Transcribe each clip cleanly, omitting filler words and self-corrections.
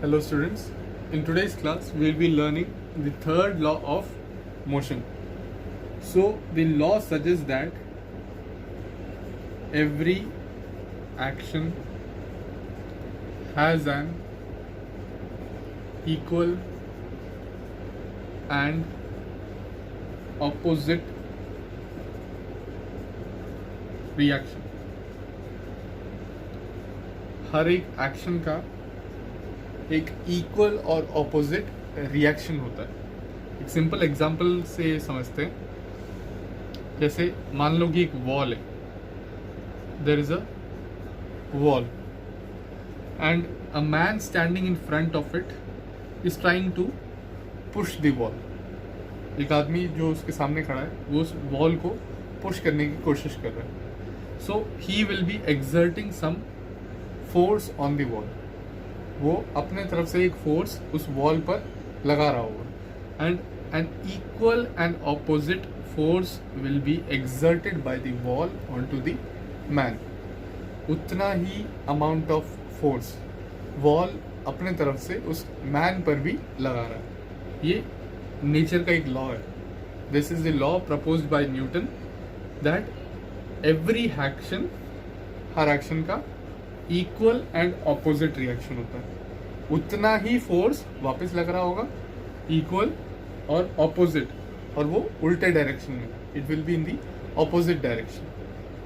Hello students, in today's class we will be learning the third law of motion. So the law suggests that every action has an equal and opposite reaction. हर एक action का एक equal और opposite reaction होता है. एक simple example से समझते हैं. जैसे मान लो कि एक वॉल है, there is a wall and a man standing in front of it is trying to push the wall. एक आदमी जो उसके सामने खड़ा है वो उस वॉल को पुश करने की कोशिश कर रहा है. So he will be exerting some force on the wall. वो अपने तरफ से एक फोर्स उस वॉल पर लगा रहा होगा and an equal and opposite force will be exerted by the wall on to the man. उतना ही अमाउंट ऑफ फोर्स वॉल अपने तरफ से उस मैन पर भी लगा रहा है. ये नेचर का एक लॉ है. This is the law proposed by Newton that every action, her action का इक्वल एंड ऑपोजिट रिएक्शन होता है. उतना ही फोर्स वापस लग रहा होगा, इक्वल और ऑपोजिट, और वो उल्टे डायरेक्शन में. It will be in the opposite direction.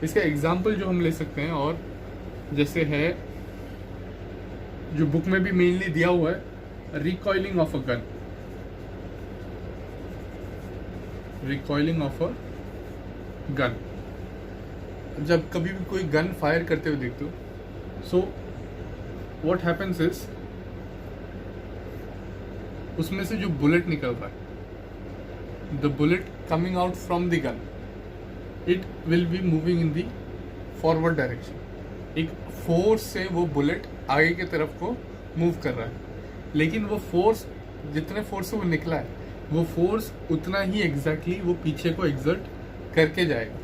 इसका एग्जाम्पल जो हम ले सकते हैं, और जैसे है जो बुक में भी मेनली दिया हुआ है, recoiling of a gun. Recoiling of a gun. जब कभी भी कोई गन फायर करते हुए देखते हो, सो व्हाट हैपेंस इज उसमें से जो बुलेट निकल रहा है, the bullet coming out from the gun, it will be moving in the forward direction. एक फोर्स से वो बुलेट आगे की तरफ को मूव कर रहा है, लेकिन वो फोर्स, जितने फोर्स से वो निकला है, वो फोर्स उतना ही एग्जैक्टली वो पीछे को एग्जर्ट करके जाएगा.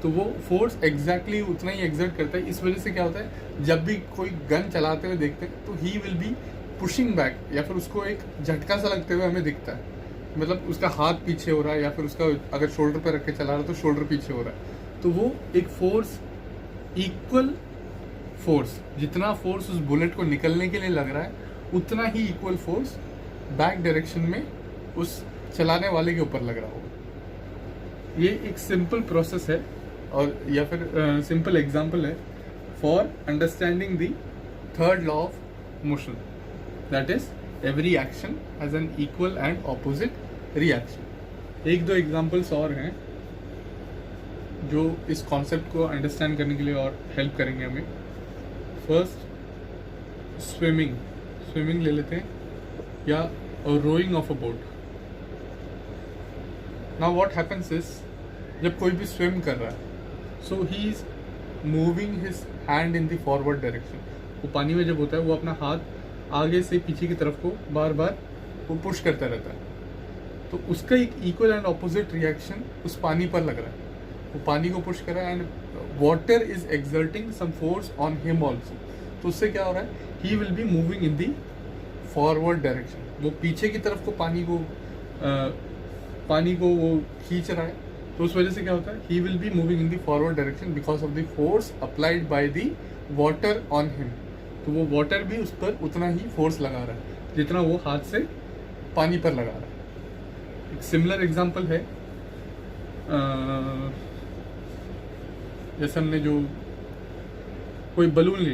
तो वो फोर्स एग्जैक्टली उतना ही एग्जर्ट करता है. इस वजह से क्या होता है, जब भी कोई गन चलाते हुए देखते हैं तो ही विल बी पुशिंग बैक, या फिर उसको एक झटका सा लगते हुए हमें दिखता है. मतलब उसका हाथ पीछे हो रहा है, या फिर उसका अगर शोल्डर पर रख के चला रहा है तो शोल्डर पीछे हो रहा है. तो वो एक फोर्स, इक्वल फोर्स, जितना फोर्स उस बुलेट को निकलने के लिए लग रहा है, उतना ही इक्वल फोर्स बैक डायरेक्शन में उस चलाने वाले के ऊपर लग रहा होगा. ये एक सिंपल प्रोसेस है, और या फिर सिंपल एग्जांपल है for understanding the third law of motion, that is every action has an equal and opposite reaction. एक दो एग्जांपल्स और हैं जो इस कॉन्सेप्ट को अंडरस्टैंड करने के लिए और हेल्प करेंगे हमें. First, swimming. स्विमिंग ले लेते हैं, या rowing of a boat. Now what happens is, जब कोई भी स्विम कर रहा है, so he is moving his hand in the forward direction. वो पानी में जब होता है, वो अपना हाथ आगे से पीछे की तरफ को बार बार वो पुश करता रहता है. तो उसका एक इक्वल एंड ऑपोजिट रिएक्शन उस पानी पर लग रहा है. वो पानी को पुश कर रहा है and water is exerting some force on him also. तो उससे क्या हो रहा है, he will be moving in the forward direction. वो पीछे की तरफ को पानी को वो खींच रहा है. तो उस वजह से क्या होता है, he will be moving in the forward direction because of the force applied by the water on him. तो वो वाटर भी उस पर उतना ही फोर्स लगा रहा है जितना वो हाथ से पानी पर लगा रहा है. एक सिमिलर एग्जांपल है, जैसे हमने जो कोई बलून ले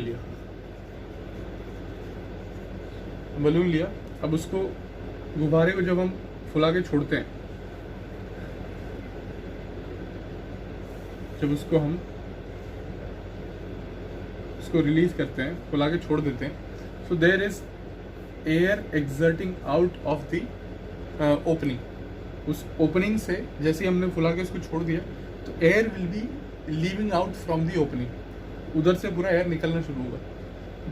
लिया, अब उसको, गुब्बारे को जब हम फुला के छोड़ते हैं, जब हम उसको रिलीज करते हैं, फुला के छोड़ देते हैं, so there is air exerting out of the opening. उस ओपनिंग से जैसे ही हमने फुला के उसको छोड़ दिया, तो air will be leaving out from the opening. उधर से पूरा एयर निकलना शुरू होगा.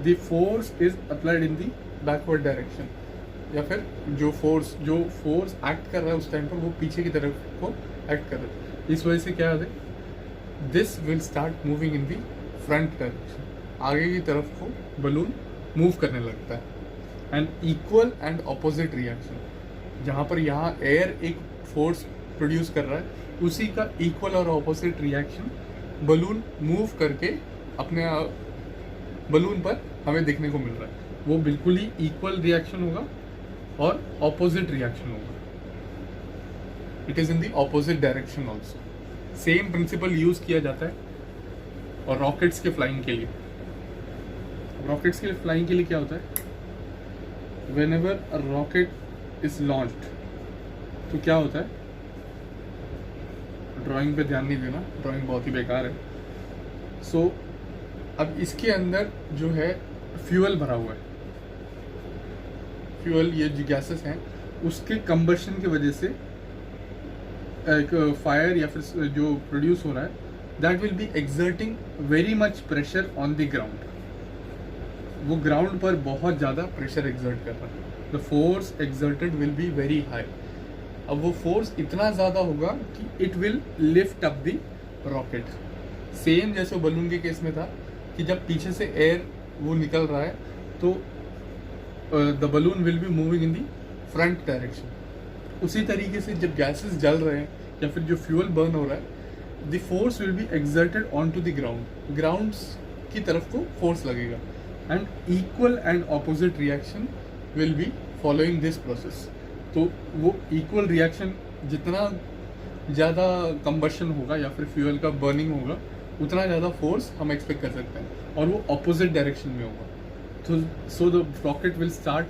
The force is applied in the backward direction, या फिर जो फोर्स एक्ट कर रहा है उस टाइम पर, वो पीछे की तरफ को एक्ट कर रहा है. इस वजह से क्या है, this will start moving in the front direction. आगे की तरफ को बलून मूव करने लगता है. And equal and opposite reaction, जहाँ पर यहाँ एयर एक फोर्स प्रोड्यूस कर रहा है, उसी का इक्वल और ऑपोजिट रिएक्शन बलून मूव करके अपने बलून पर हमें देखने को मिल रहा है। वो बिल्कुल ही इक्वल रिएक्शन होगा और ऑपोजिट रिएक्शन होगा। It is in the opposite direction also. Same principle use किया जाता है और रॉकेट्स के फ्लाइंग के लिए। रॉकेट्स के फ्लाइंग के लिए क्या होता है, whenever a rocket is launched, तो क्या होता है, ड्राइंग पे ध्यान नहीं देना, ड्राइंग बहुत ही बेकार है। सो अब इसके अंदर जो है फ्यूल भरा हुआ है, फ्यूल ये जो गैसेस हैं उसके कंबशन की वजह से एक फायर या फिर जो प्रोड्यूस हो रहा है, that will be exerting very much pressure on the ground. वो ग्राउंड पर बहुत ज़्यादा प्रेशर एक्सर्ट कर रहा है। The force exerted will be very high. अब वो फोर्स इतना ज़्यादा होगा कि it will lift up the rocket. Same जैसे बलून के केस में था कि जब पीछे से एयर वो निकल रहा है तो the balloon will be moving in the front direction. उसी तरीके से जब गैसेस जल रहे हैं या फिर जो फ्यूल बर्न हो रहा है, the force will be exerted on to the ground. Ground की तरफ को फोर्स लगेगा and equal and opposite reaction will be following this process. तो वो इक्वल रिएक्शन, जितना ज़्यादा कंबशन होगा या फिर फ्यूल का बर्निंग होगा, उतना ज़्यादा फोर्स हम एक्सपेक्ट कर सकते हैं और वो ऑपोजिट डायरेक्शन में होगा। तो so the rocket will start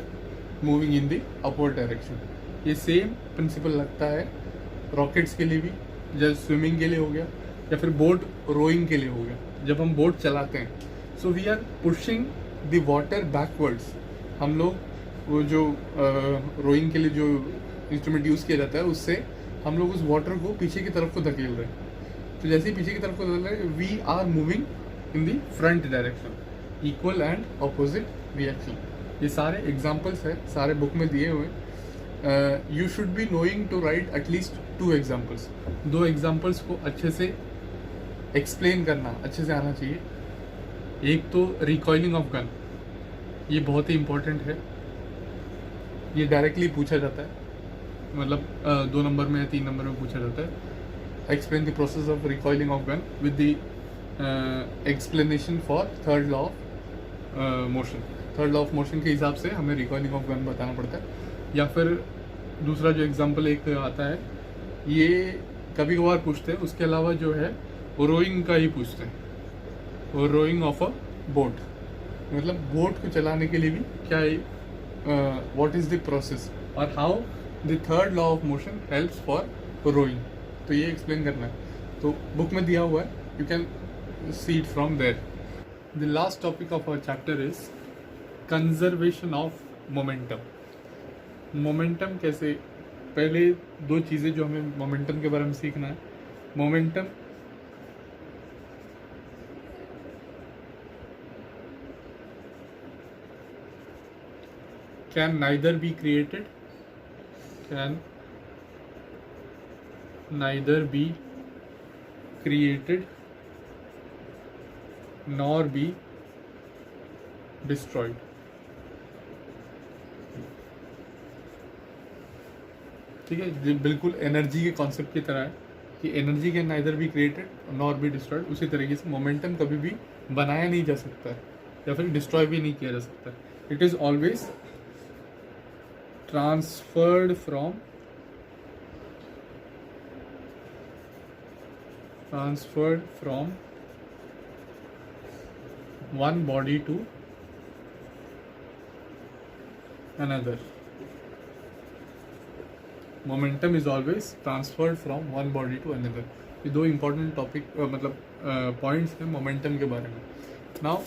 moving in the upward direction. ये सेम प्रिंसिपल लगता है रॉकेट्स के लिए भी, जैसे स्विमिंग के लिए हो गया या फिर बोट रोइंग के लिए हो गया। जब हम बोट चलाते हैं, so we are pushing the water backwards. हम लोग वो जो रोइंग के लिए जो इंस्ट्रूमेंट यूज़ किया जाता है, उससे हम लोग उस वाटर को पीछे की तरफ को धकेल रहे हैं। तो जैसे ही पीछे की तरफ को धकेल रहे हैं, we are moving in the front direction, equal and opposite reaction. ये सारे एग्जाम्पल्स है, सारे बुक में दिए हुए। You should be knowing to write at least 2 examples. 2 examples को अच्छे से एक्सप्लेन करना अच्छे से आना चाहिए। एक तो रिकॉइलिंग ऑफ गन, ये बहुत ही इम्पोर्टेंट है। ये डायरेक्टली पूछा जाता है, मतलब 2 नंबर में या 3 नंबर में पूछा जाता है। Explain the process of recoiling of gun with the explanation for third law of motion. Third law of motion के हिसाब से हमें रिकॉइलिंग ऑफ गन बताना पड़ता है। या फिर दूसरा जो एग्जाम्पल एक आता है, ये कभी कभार पूछते हैं, उसके अलावा जो है वो रोइंग का ही पूछते हैं, वो रोइंग ऑफ अ बोट। मतलब बोट को चलाने के लिए भी क्या है, व्हाट इज द प्रोसेस और how the third law of motion helps for rowing. तो ये एक्सप्लेन करना है, तो बुक में दिया हुआ है, you can see it from there. The last topic of our chapter is conservation of momentum. Momentum कैसे, पहले 2 चीज़ें जो हमें मोमेंटम के बारे में सीखना है। Momentum can neither be created, can neither be created nor be destroyed। ठीक है, ये बिल्कुल एनर्जी के कॉन्सेप्ट की तरह है कि energy can neither be created nor be destroyed. उसी तरीके से मोमेंटम कभी भी बनाया नहीं जा सकता है या फिर डिस्ट्रॉय भी नहीं किया जा सकता है। It is always transferred from one body to another। Momentum is always transferred from one body to another। ये 2 important टॉपिक मतलब पॉइंट्स हैं मोमेंटम के बारे में। नाउ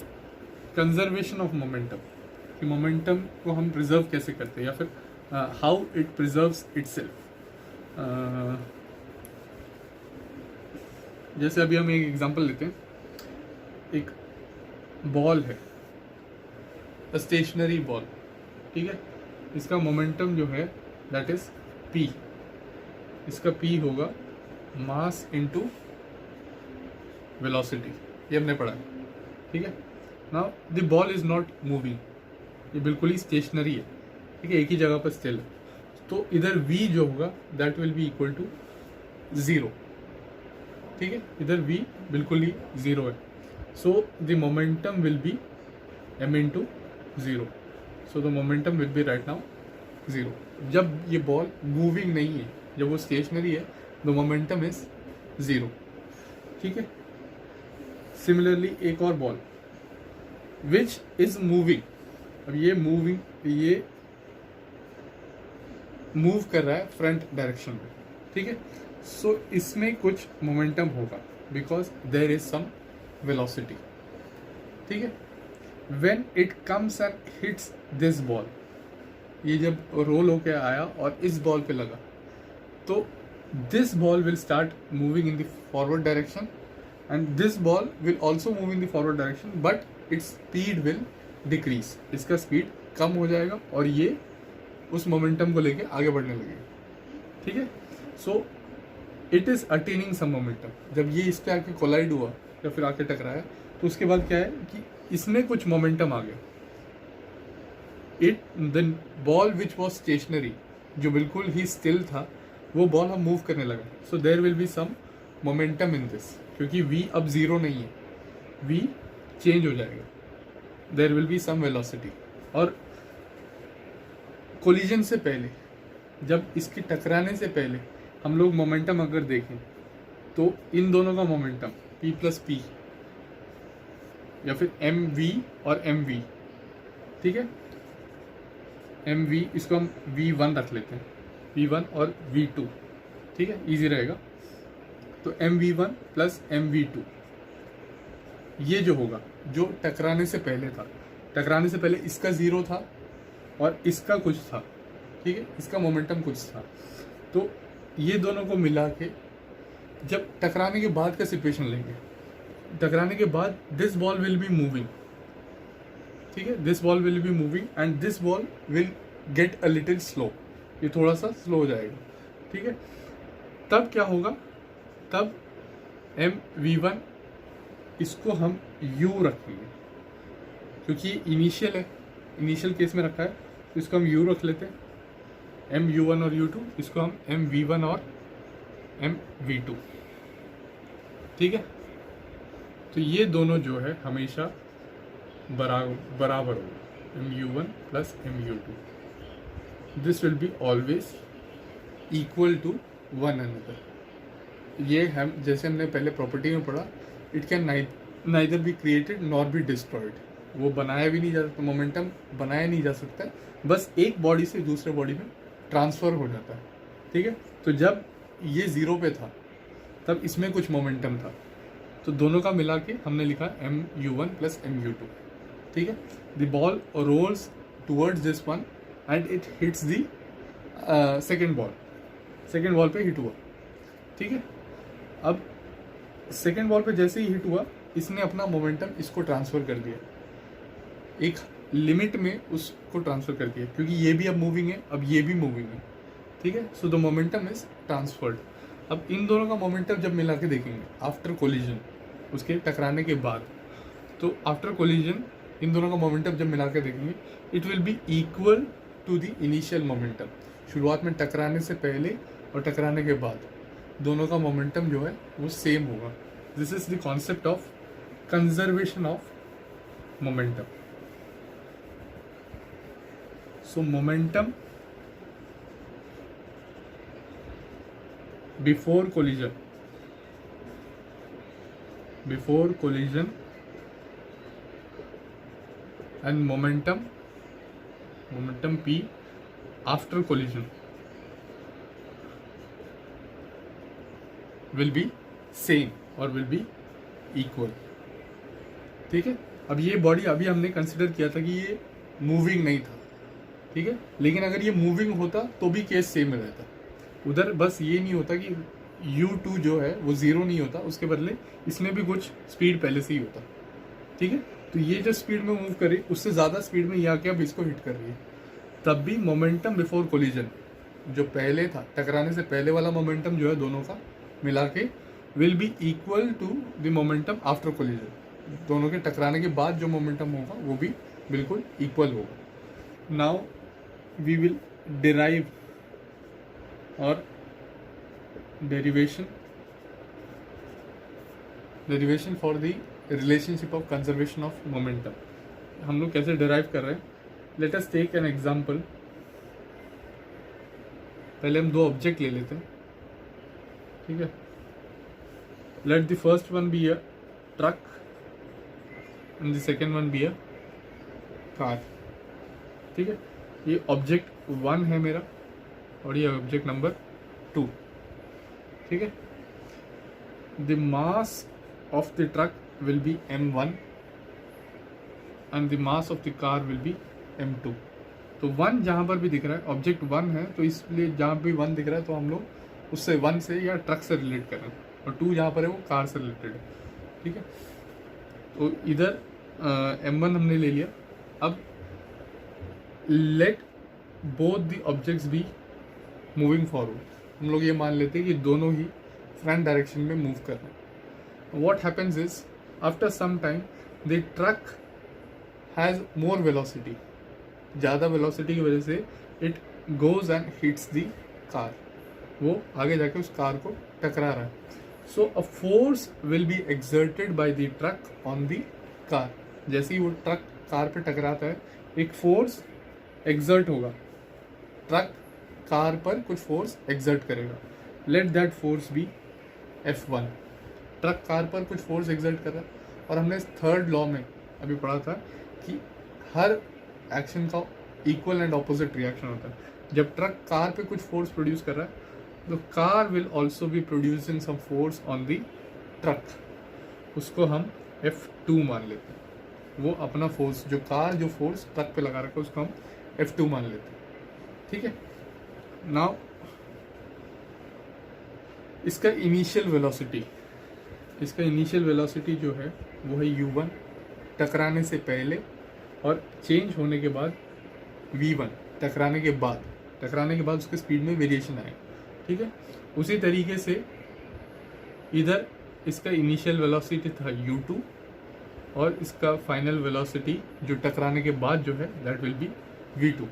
कंजर्वेशन ऑफ मोमेंटम, कि मोमेंटम को हम प्रिजर्व कैसे करते हैं या फिर हाउ इट प्रिजर्व्स इटसेल्फ। जैसे अभी हम एक एग्जांपल लेते हैं, एक बॉल है, स्टेशनरी बॉल, ठीक है। इसका मोमेंटम जो है दैट इज p। इसका p होगा मास इनटू वेलोसिटी, ये हमने पढ़ा है, ठीक है। Now the ball is not moving, ये बिल्कुल ही स्टेशनरी है, ठीक है, एक ही जगह पर स्टिल है। तो इधर v जो होगा that will be equal to 0, ठीक है, इधर v बिल्कुल ही 0 है। So the momentum will be m into 0, so the momentum will be right now 0। जब ये बॉल मूविंग नहीं है, जब वो स्टेशनरी है, द मोमेंटम इज 0, ठीक है। सिमिलरली एक और बॉल विच इज मूविंग, अब ये मूव कर रहा है फ्रंट डायरेक्शन में, ठीक है। सो इसमें कुछ मोमेंटम होगा because there is some velocity, ठीक है। When it comes and hits this ball, ये जब रोल होके आया और इस बॉल पे लगा, तो this ball will start moving in the forward direction and this ball will also move in the forward direction, but its speed will decrease, इसका स्पीड कम हो जाएगा और ये उस मोमेंटम को लेके आगे बढ़ने लगेगा, ठीक है। So it is attaining some momentum. जब ये इस पे आके कोलाइड हुआ या फिर आके टकराया, तो उसके बाद क्या है कि इसमें कुछ मोमेंटम आ गया। It the ball which was stationary, जो बिल्कुल ही स्टिल था, वो बॉल हम मूव करने लगा। So there will be some momentum in this, क्योंकि v अब 0 नहीं है, v चेंज हो जाएगा, there will be some velocity. और कोलिजन से पहले, जब इसके टकराने से पहले हम लोग मोमेंटम अगर देखें, तो इन दोनों का मोमेंटम p प्लस पी या फिर mv और mv, ठीक है। mv इसको हम v1 रख लेते हैं, v1 और v2, ठीक है, इजी रहेगा। तो mv1 प्लस mv2 ये जो होगा, जो टकराने से पहले था, टकराने से पहले इसका 0 था और इसका कुछ था, ठीक है, इसका मोमेंटम कुछ था। तो ये दोनों को मिला के जब टकराने के बाद का सिचुएशन लेंगे, टकराने के बाद this ball will be moving, ठीक है, this ball will be moving and this ball will get a little slow, ये थोड़ा सा स्लो हो जाएगा, ठीक है। तब क्या होगा, तब mv1 इसको हम u रखेंगे, क्योंकि ये इनिशियल है, इनिशियल केस में रखा है, तो इसको हम u रख लेते हैं, mu1 और u2, इसको हम mv1 और mv2, ठीक है। तो ये दोनों जो है हमेशा बराबर होगा, mu1 plus mu2, this will be always equal to one another. ये हम जैसे हमने पहले प्रॉपर्टी में पढ़ा, it can neither be created nor be destroyed, वो बनाया भी नहीं जा सकता, मोमेंटम बनाया नहीं जा सकता, बस एक बॉडी से दूसरे बॉडी में ट्रांसफ़र हो जाता है, ठीक है। तो जब ये 0 पे था, तब इसमें कुछ मोमेंटम था, तो दोनों का मिला के हमने लिखा mu1 प्लस mu2, ठीक है। The ball rolls towards this one and it hits the second ball पे हिट हुआ, ठीक है। अब सेकेंड बॉल पे जैसे ही हिट हुआ, इसने अपना मोमेंटम इसको ट्रांसफ़र कर दिया, एक लिमिट में उसको ट्रांसफ़र कर दिया, क्योंकि ये भी अब मूविंग है, अब ये भी मूविंग है, ठीक है। So the momentum is transferred. अब इन दोनों का मोमेंटम जब मिला के देखेंगे आफ्टर कोलिजन, उसके टकराने के बाद, तो आफ्टर कोलिजन इन दोनों का मोमेंटम जब मिला के देखेंगे, it will be equal to the initial momentum. शुरुआत में टकराने से पहले और टकराने के बाद दोनों का मोमेंटम जो है वो सेम होगा। This is the concept of conservation of momentum. So momentum before collision and momentum p after collision will be same और will be equal, ठीक है। अब ये बॉडी अभी हमने कंसिडर किया था कि ये मूविंग नहीं था, ठीक है, लेकिन अगर ये मूविंग होता तो भी केस सेम रहता। उधर बस ये नहीं होता कि u2 जो है वो 0 नहीं होता, उसके बदले इसमें भी कुछ स्पीड पहले से ही होता, ठीक है। तो ये जो स्पीड में मूव करे उससे ज़्यादा स्पीड में ये आके अब इसको हिट कर रही है, तब भी मोमेंटम बिफोर कोलिजन जो पहले था, टकराने से पहले वाला मोमेंटम जो है दोनों का मिला के will be equal to the momentum after collision. दोनों के टकराने के बाद जो मोमेंटम होगा वो भी बिल्कुल इक्वल होगा। now we will derive or derivation for the relationship of conservation of momentum. हम लोग कैसे derive कर रहे हैं? Let us take an example. पहले हम दो ऑब्जेक्ट ले लेते हैं, ठीक है. Let the first one be a truck and the second one be a car. ठीक है. ये ऑब्जेक्ट 1 है मेरा और ये ऑब्जेक्ट नंबर 2. ठीक है. The mass of the truck will be m1 and the mass of the car will be m2. तो 1 जहाँ पर भी दिख रहा है, ऑब्जेक्ट 1 है, तो इसलिए जहाँ भी 1 दिख रहा है तो हम लोग उससे 1 से या ट्रक से रिलेट कर रहे हैं, और 2 जहाँ पर है वो कार से रिलेटेड है. ठीक है. तो इधर m1 हमने ले लिया. अब let both the objects be moving forward. हम लोग ये मान लेते हैं कि दोनों ही फ्रंट डायरेक्शन में मूव कर रहे हैं. What happens is after some time the truck has more velocity. ज़्यादा velocity की वजह से it goes and hits the car. वो आगे जाके उस कार को टकरा रहा है. So a force will be exerted by the truck on the car. जैसे ही वो ट्रक कार पे टकराता है, एक फोर्स एग्जर्ट होगा, ट्रक कार पर कुछ फोर्स एग्जर्ट करेगा. Let that force be F1. Truck car पर कुछ फोर्स एग्जर्ट कर रहा है. और हमने थर्ड लॉ में अभी पढ़ा था कि हर एक्शन का इक्वल एंड ऑपोजिट रिएक्शन होता है. जब ट्रक कार पे कुछ फोर्स प्रोड्यूस कर रहा है तो car will also be producing some force on the truck. उसको हम F2 मान लेते हैं. वो अपना फोर्स जो फोर्स ट्रक पे लगा रखा है उसको हम F2 मान लेते हैं. ठीक है. नाउ इसका इनिशियल वेलोसिटी जो है वो है u1 टकराने से पहले, और चेंज होने के बाद v1 टकराने के बाद उसके स्पीड में वेरिएशन आएगा. ठीक है. उसी तरीके से इधर इसका इनिशियल वेलोसिटी था u2 और इसका फाइनल वेलोसिटी जो टकराने के बाद जो है दैट विल बी v2.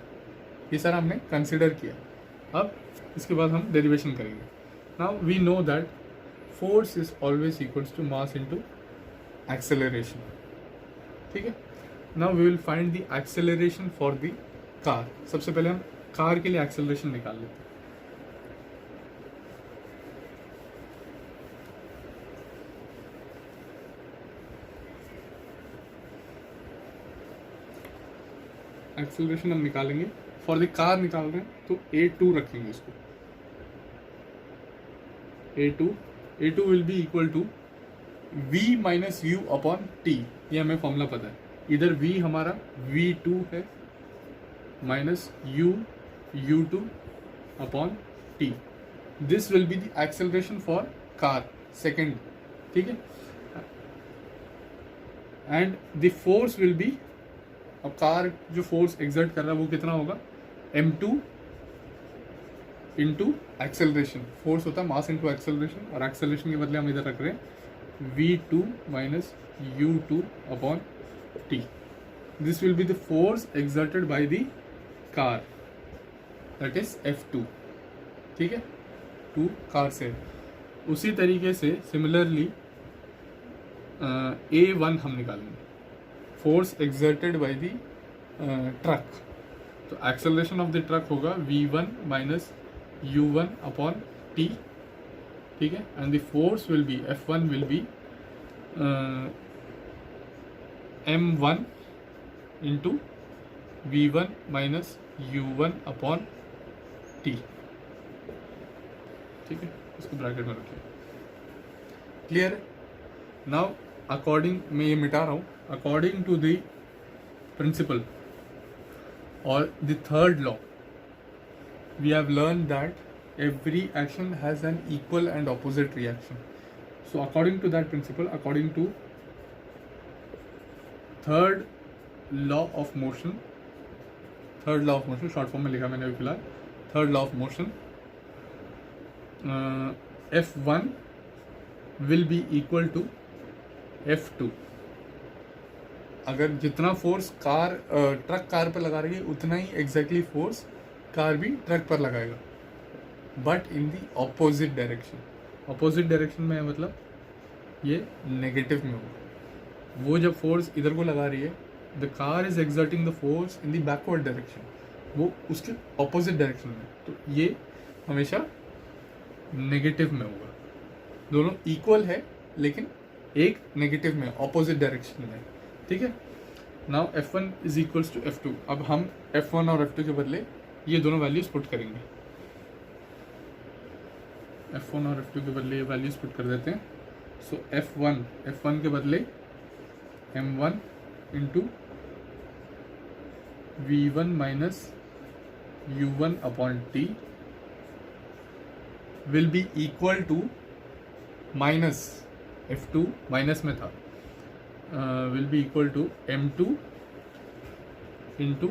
ये सारा हमने कंसिडर किया. अब इसके बाद हम डेरिवेशन करेंगे. Now we know that force is always equals to mass into acceleration. ठीक है. Now we will find the acceleration for the car. सबसे पहले हम कार के लिए acceleration निकाल लेते हैं. एक्सेलरेशन हम निकालेंगे. फॉर द कार निकाल रहे हैं तो A2 रखेंगे इसको. A2 will be equal to V minus U upon T. ये हमें फॉर्मूला पता है. इधर V हमारा V2 है minus U2 upon T. This will be the acceleration for car second. ठीक है. And the force will B, अब कार जो फोर्स एक्सर्ट कर रहा है वो कितना होगा, m2 इंटू एक्सेलरेशन. फोर्स होता है मास इंटू एक्सेलरेशन, और एक्सेलरेशन के बदले हम इधर रख रहे हैं v2 minus u2 upon t. This will be the force exerted by the car, that is F2. ठीक है. 2 कार से. उसी तरीके से सिमिलरली A1 हम निकालेंगे. Force exerted by the truck, तो एक्सेलरेशन ऑफ द ट्रक होगा v1 minus u1 upon t. ठीक है. And the force will B F1 will be m1 into v1 minus u1 upon t. ठीक है. इसको bracket में रखिए. क्लियर. नाउ अकॉर्डिंग, मैं ये मिटा रहा हूँ, अकॉर्डिंग टू द प्रिंसिपल और the third law we have learned that every action has an equal and opposite reaction. So according to that principle, according to third law of motion, short form में लिखा मैंने अभी फिलहाल, third law of motion, F1 will be equal to F2. अगर जितना force truck car पर लगा रही है उतना ही एग्जैक्टली फोर्स कार भी ट्रक पर लगाएगा, but in the opposite direction. Opposite direction में है मतलब ये नेगेटिव में होगा। वो जब फोर्स इधर को लगा रही है, the car is exerting the force in the backward direction, वो उसके ऑपोजिट डायरेक्शन में, तो ये हमेशा नेगेटिव में होगा। दोनों इक्वल है लेकिन एक नेगेटिव में, ऑपोजिट डायरेक्शन में, ठीक है। Now F1 is equals to F2। अब हम F1 और F2 के बदले ये दोनों वैल्यूज पुट करेंगे। F1 और F2 के बदले ये वैल्यूज पुट कर देते हैं। सो F1 के बदले M1 into V1 minus U1 upon T will be equal to minus F2 minus में था, will be equal to M2 into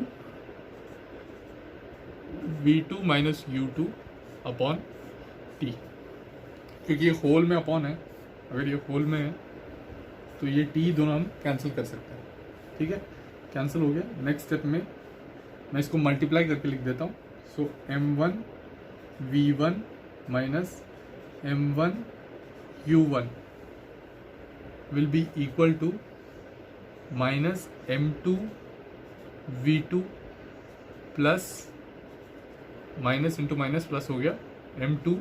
V2 minus U2 upon T। क्योंकि ये होल में अपॉन है, अगर ये होल में है तो ये T दोनों हम कैंसिल कर सकते हैं, ठीक है। कैंसिल हो गया। नेक्स्ट स्टेप में मैं इसको मल्टीप्लाई करके लिख देता हूँ। सो M1 V1 minus M1 U1 will be equal to minus M2 V2 plus minus into minus plus हो गया M2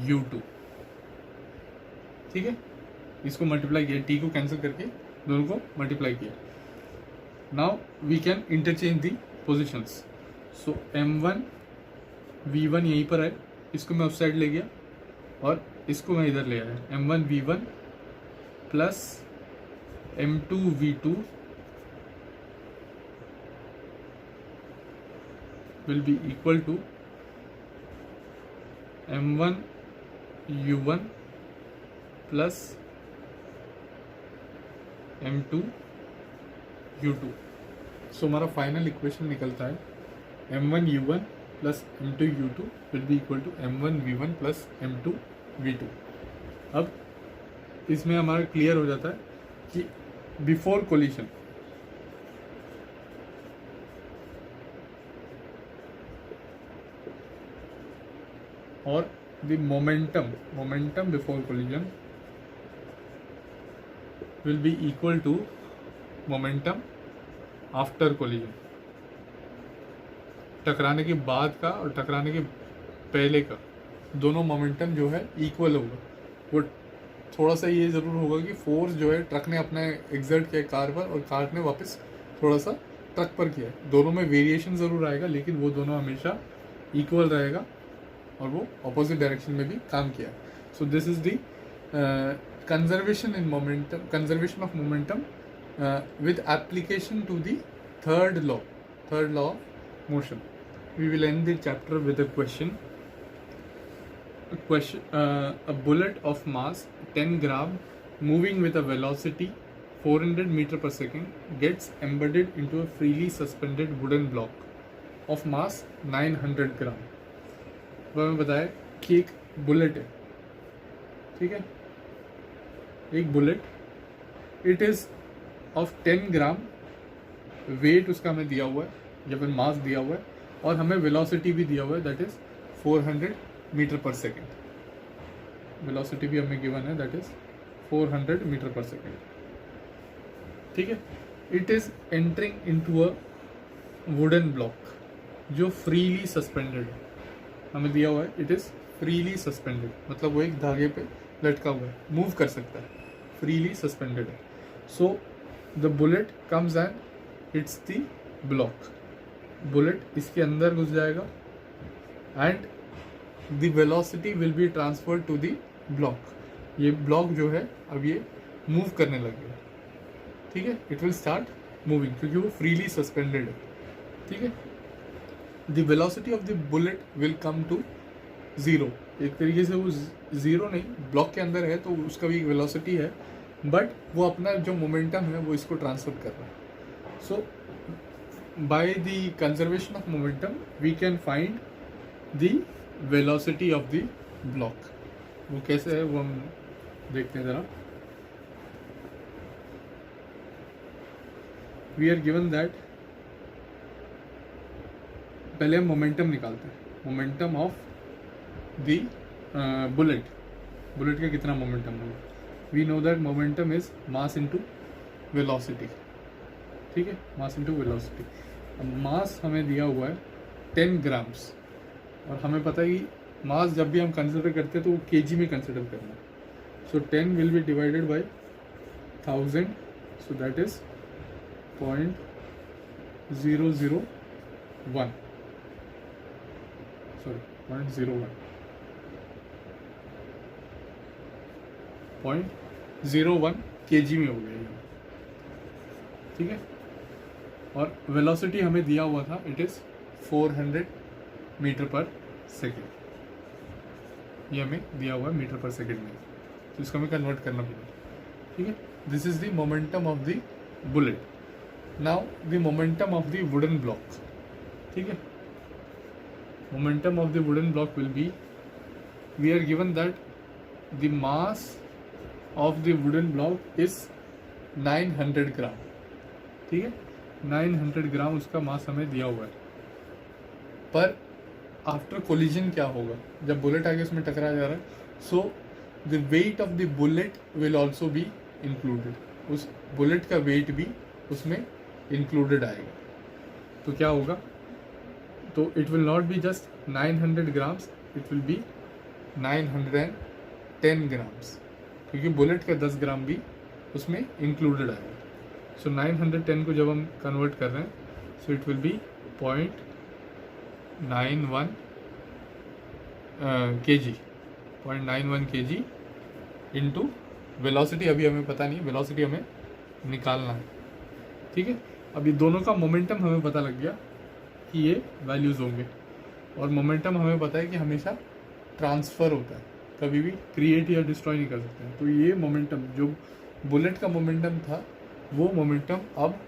U2, ठीक है। इसको मल्टीप्लाई किया, T को कैंसिल करके दोनों को मल्टीप्लाई किया। Now we can interchange the positions. So M1 V1 यहीं पर है, इसको मैं उस साइड ले गया और इसको मैं इधर ले आया। M1 V1 plus M2 V2 will be equal to M1 U1 plus M2 U2। सो हमारा फाइनल इक्वेशन निकलता है M1 U1 plus M2 U2 will be equal to M1 V1 plus M2 V2। अब इसमें हमारा क्लियर हो जाता है कि बिफोर कोलिशन और the momentum before collision will be equal to momentum after collision. टकराने के बाद का और टकराने के पहले का दोनों मोमेंटम जो है इक्वल होगा। वो थोड़ा सा ये ज़रूर होगा कि फोर्स जो है ट्रक ने अपने एग्जर्ट किया कार पर और कार ने वापस थोड़ा सा ट्रक पर किया, दोनों में वेरिएशन ज़रूर आएगा, लेकिन वो दोनों हमेशा इक्वल रहेगा और वो अपोजिट डायरेक्शन में भी काम किया। So this is the conservation of momentum with application to the third law of motion. We will end the chapter with a question. A bullet of mass 10 gram moving with a velocity 400 meter per second gets embedded into a freely suspended wooden block of mass 900 gram। वह हमें बताया कि एक bullet है, ठीक है, एक bullet, it is of 10 gram, weight उसका हमें दिया हुआ है या फिर मास दिया हुआ है और हमें वेलोसिटी भी दिया हुआ है, दैट इज 400 मीटर पर सेकेंड। वेलोसिटी भी हमें गिवन है, दैट इज 400 मीटर पर सेकेंड, ठीक है। It is entering into a wooden block जो फ्रीली सस्पेंडेड है, हमें दिया हुआ है इट इज फ्रीली सस्पेंडेड, मतलब वो एक धागे पे लटका हुआ है, मूव कर सकता है, फ्रीली सस्पेंडेड है। So the bullet comes and hits the block, bullet इसके अंदर घुस जाएगा and the velocity will be transfer to the block. ये ब्लॉक जो है अब ये मूव करने लगेगा, ठीक है, इट विल स्टार्ट मूविंग क्योंकि वो फ्रीली सस्पेंडेड है, ठीक है। The velocity of the bullet will come to zero, एक तरीके से वो ज़ीरो नहीं, ब्लॉक के अंदर है तो उसका भी एक वेलोसिटी है, बट वो अपना जो मोमेंटम है वो इसको ट्रांसफर कर रहा है। So by the conservation of momentum we can find the velocity of the block. वो कैसे है वो हम देखते हैं ज़रा। वी आर गिवन दैट, पहले हम मोमेंटम निकालते हैं, मोमेंटम ऑफ द बुलेट का कितना मोमेंटम होगा. We know that momentum is mass into velocity. ठीक है, मास इनटू वेलोसिटी. अब मास हमें दिया हुआ है 10 ग्राम्स, और हमें पता है कि मास जब भी हम कंसिडर करते हैं तो वो केजी में कंसिडर करना है. सो 10 will be divided by 1000, so that is 0.001, sorry 0.01 KG में हो गया ये. ठीक है, और वेलोसिटी हमें दिया हुआ था, इट इज़ 400 मीटर पर सेकेंड. ये हमें दिया हुआ है मीटर पर सेकेंड में, तो इसको हमें कन्वर्ट करना पड़ेगा. ठीक है, this is the momentum of the bullet. Now the momentum of the wooden block. ठीक है, momentum of the wooden block will be, we are given that the mass of the wooden block is 900 gram. ठीक है, 900 ग्राम उसका मास हमें दिया हुआ है. पर आफ्टर कोलिजन क्या होगा, जब बुलेट आगे उसमें टकरा जा रहा है, so the weight of the bullet will also be included. उस बुलेट का वेट भी उसमें इंक्लूडेड आएगा. तो क्या होगा, तो it will not be just 900 grams, it will B 910 grams, क्योंकि बुलेट का 10 ग्राम भी उसमें इंक्लूडेड आएगा. सो 910 को जब हम कन्वर्ट कर रहे हैं, so it will B 0.91 kg, 0.91 kg into velocity. अभी हमें पता नहीं, वेलोसिटी हमें निकालना है. ठीक है, अभी दोनों का मोमेंटम हमें पता लग गया कि ये वैल्यूज़ होंगे, और मोमेंटम हमें पता है कि हमेशा ट्रांसफ़र होता है, कभी भी क्रिएट या डिस्ट्रॉय नहीं कर सकते हैं. तो ये मोमेंटम जो बुलेट का मोमेंटम था, वो मोमेंटम अब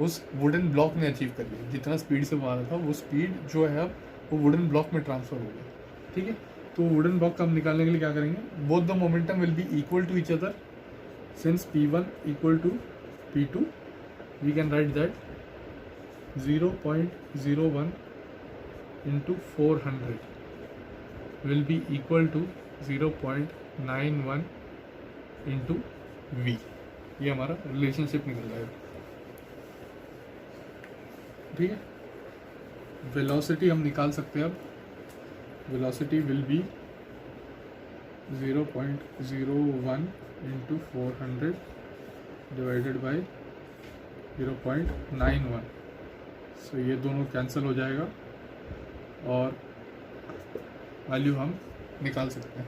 उस वुडन ब्लॉक ने अचीव कर लिया. जितना स्पीड से वो आ रहा था, वो स्पीड जो है अब वो वुडन ब्लॉक में ट्रांसफ़र हो गया. ठीक है, तो वुडन ब्लॉक का हम निकालने के लिए क्या करेंगे, both the momentum will be equal to each other. Since P1 equal to P2, we can write that 0.01 into 400 will be equal to 0.91 into V. ये हमारा रिलेशनशिप निकल जाएगा. ठीक है, वेलोसिटी हम निकाल सकते हैं. अब velocity will B 0.01 into 400 divided by 0.91. सो ये दोनों कैंसिल हो जाएगा और वैल्यू हम निकाल सकते हैं.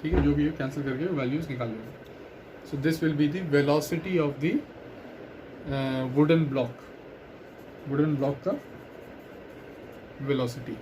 ठीक है, जो भी है कैंसिल करके वैल्यूज निकाल लेंगे. So this will be the velocity of the wooden block का वेलोसिटी.